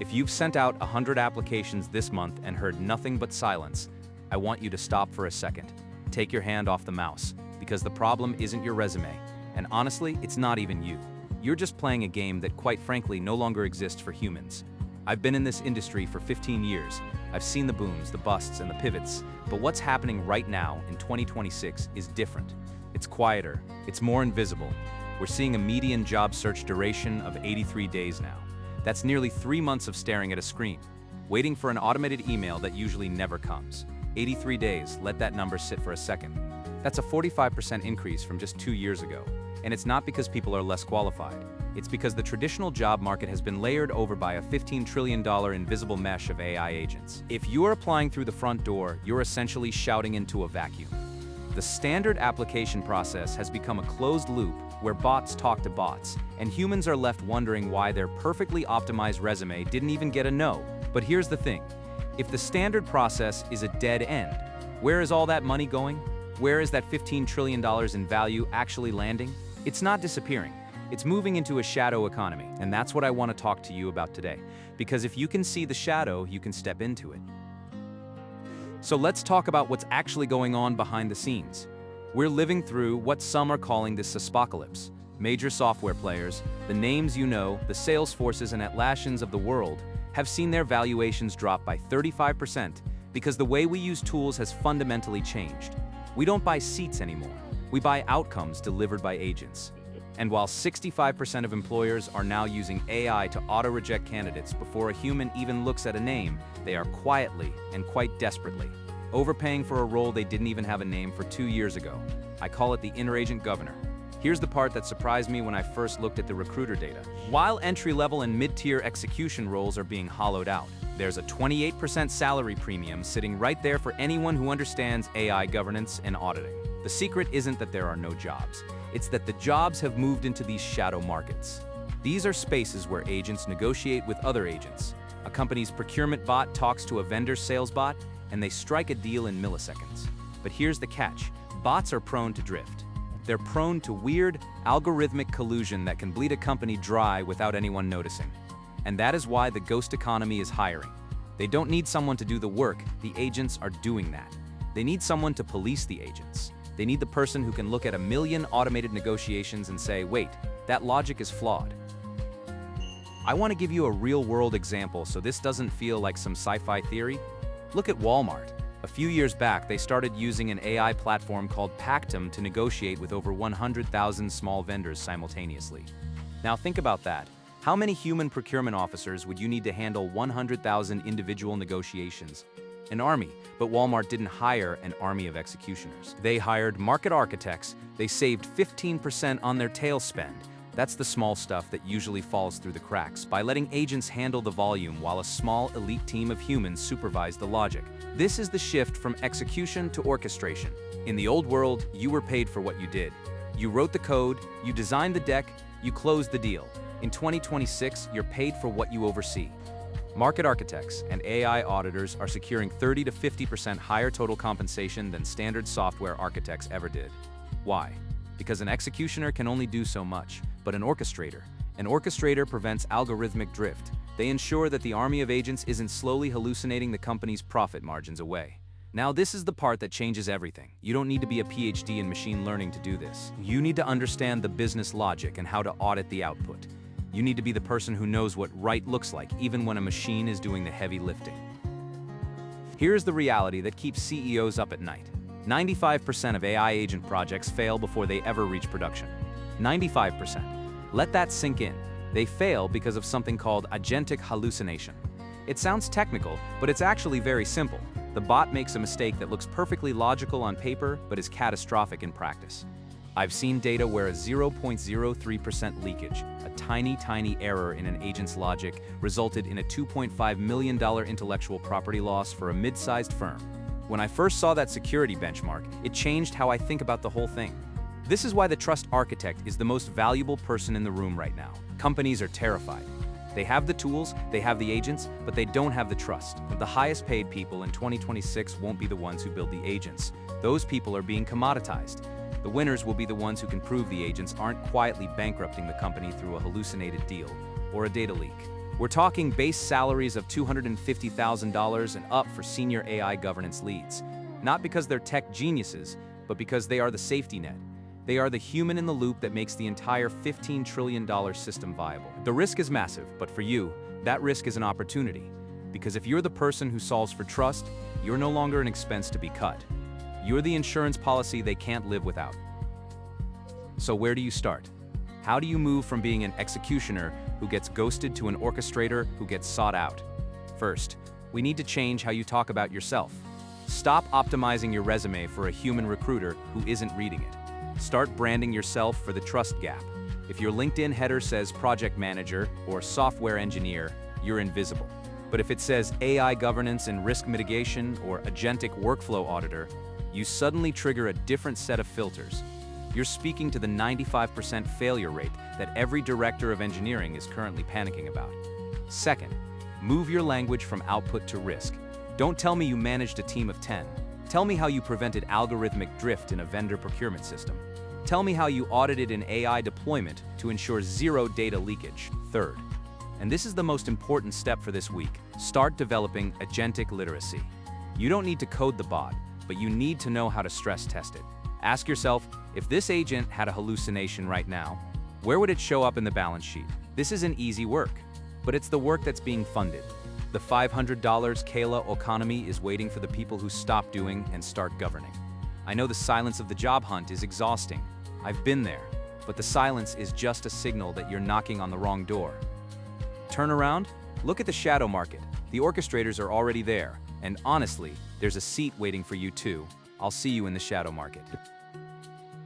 If you've sent out 100 applications this month and heard nothing but silence, I want you to stop for a second. Take your hand off the mouse, because the problem isn't your resume. And honestly, it's not even you. You're just playing a game that, quite frankly, no longer exists for humans. I've been in this industry for 15 years. I've seen the booms, the busts, and the pivots. But what's happening right now in 2026 is different. It's quieter. It's more invisible. We're seeing a median job search duration of 83 days now. That's nearly 3 months of staring at a screen, waiting for an automated email that usually never comes. 83 days, let that number sit for a second. That's a 45% increase from just 2 years ago. And it's not because people are less qualified. It's because the traditional job market has been layered over by a $15 trillion invisible mesh of AI agents. If you are applying through the front door, you're essentially shouting into a vacuum. The standard application process has become a closed loop where bots talk to bots, and humans are left wondering why their perfectly optimized resume didn't even get a no. But here's the thing. If the standard process is a dead end, where is all that money going? Where is that $15 trillion in value actually landing? It's not disappearing. It's moving into a shadow economy, and that's what I want to talk to you about today. Because if you can see the shadow, you can step into it. So let's talk about what's actually going on behind the scenes. We're living through what some are calling the apocalypse. Major software players, the names you know, the Salesforces and Atlassians of the world, have seen their valuations drop by 35% because the way we use tools has fundamentally changed. We don't buy seats anymore. We buy outcomes delivered by agents. And while 65% of employers are now using AI to auto-reject candidates before a human even looks at a name, they are quietly and quite desperately overpaying for a role they didn't even have a name for 2 years ago. I call it the inner agent governor. Here's the part that surprised me when I first looked at the recruiter data. While entry-level and mid-tier execution roles are being hollowed out, there's a 28% salary premium sitting right there for anyone who understands AI governance and auditing. The secret isn't that there are no jobs. It's that the jobs have moved into these shadow markets. These are spaces where agents negotiate with other agents. A company's procurement bot talks to a vendor's sales bot, and they strike a deal in milliseconds. But here's the catch. Bots are prone to drift. They're prone to weird, algorithmic collusion that can bleed a company dry without anyone noticing. And that is why the ghost economy is hiring. They don't need someone to do the work, the agents are doing that. They need someone to police the agents. They need the person who can look at a million automated negotiations and say, wait, that logic is flawed. I want to give you a real-world example so this doesn't feel like some sci-fi theory. Look at Walmart. A few years back, they started using an AI platform called Pactum to negotiate with over 100,000 small vendors simultaneously. Now think about that. How many human procurement officers would you need to handle 100,000 individual negotiations? An army, but Walmart didn't hire an army of executioners. They hired market architects. They saved 15% on their tail spend. That's the small stuff that usually falls through the cracks by letting agents handle the volume while a small elite team of humans supervise the logic. This is the shift from execution to orchestration. In the old world, you were paid for what you did. You wrote the code, you designed the deck, you closed the deal. In 2026, you're paid for what you oversee. Market architects and AI auditors are securing 30 to 50% higher total compensation than standard software architects ever did. Why? Because an executioner can only do so much, but an orchestrator prevents algorithmic drift. They ensure that the army of agents isn't slowly hallucinating the company's profit margins away. Now this is the part that changes everything. You don't need to be a PhD in machine learning to do this. You need to understand the business logic and how to audit the output. You need to be the person who knows what right looks like, even when a machine is doing the heavy lifting. Here's the reality that keeps CEOs up at night. 95% of AI agent projects fail before they ever reach production. 95%. Let that sink in. They fail because of something called agentic hallucination. It sounds technical, but it's actually very simple. The bot makes a mistake that looks perfectly logical on paper, but is catastrophic in practice. I've seen data where a 0.03% leakage, a tiny error in an agent's logic, resulted in a $2.5 million intellectual property loss for a mid-sized firm. When I first saw that security benchmark, it changed how I think about the whole thing. This is why the trust architect is the most valuable person in the room right now. Companies are terrified. They have the tools, they have the agents, but they don't have the trust. The highest paid people in 2026 won't be the ones who build the agents. Those people are being commoditized. The winners will be the ones who can prove the agents aren't quietly bankrupting the company through a hallucinated deal or a data leak. We're talking base salaries of $250,000 and up for senior AI governance leads. Not because they're tech geniuses, but because they are the safety net. They are the human in the loop that makes the entire $15 trillion system viable. The risk is massive, but for you, that risk is an opportunity. Because if you're the person who solves for trust, you're no longer an expense to be cut. You're the insurance policy they can't live without. So where do you start? How do you move from being an executioner who gets ghosted to an orchestrator who gets sought out? First, we need to change how you talk about yourself. Stop optimizing your resume for a human recruiter who isn't reading it. Start branding yourself for the trust gap. If your LinkedIn header says project manager or software engineer, you're invisible. But if it says AI governance and risk mitigation or Agentic workflow auditor, you suddenly trigger a different set of filters. You're speaking to the 95% failure rate that every director of engineering is currently panicking about. Second, move your language from output to risk. Don't tell me you managed a team of 10. Tell me how you prevented algorithmic drift in a vendor procurement system. Tell me how you audited an AI deployment to ensure zero data leakage. Third, and this is the most important step for this week, start developing agentic literacy. You don't need to code the bot, but you need to know how to stress test it. Ask yourself, if this agent had a hallucination right now, where would it show up in the balance sheet? This isn't easy work, but it's the work that's being funded. The $500 Kayla economy is waiting for the people who stop doing and start governing. I know the silence of the job hunt is exhausting. I've been there, but the silence is just a signal that you're knocking on the wrong door. Turn around, look at the shadow market. The orchestrators are already there, and honestly, there's a seat waiting for you too. I'll see you in the shadow market.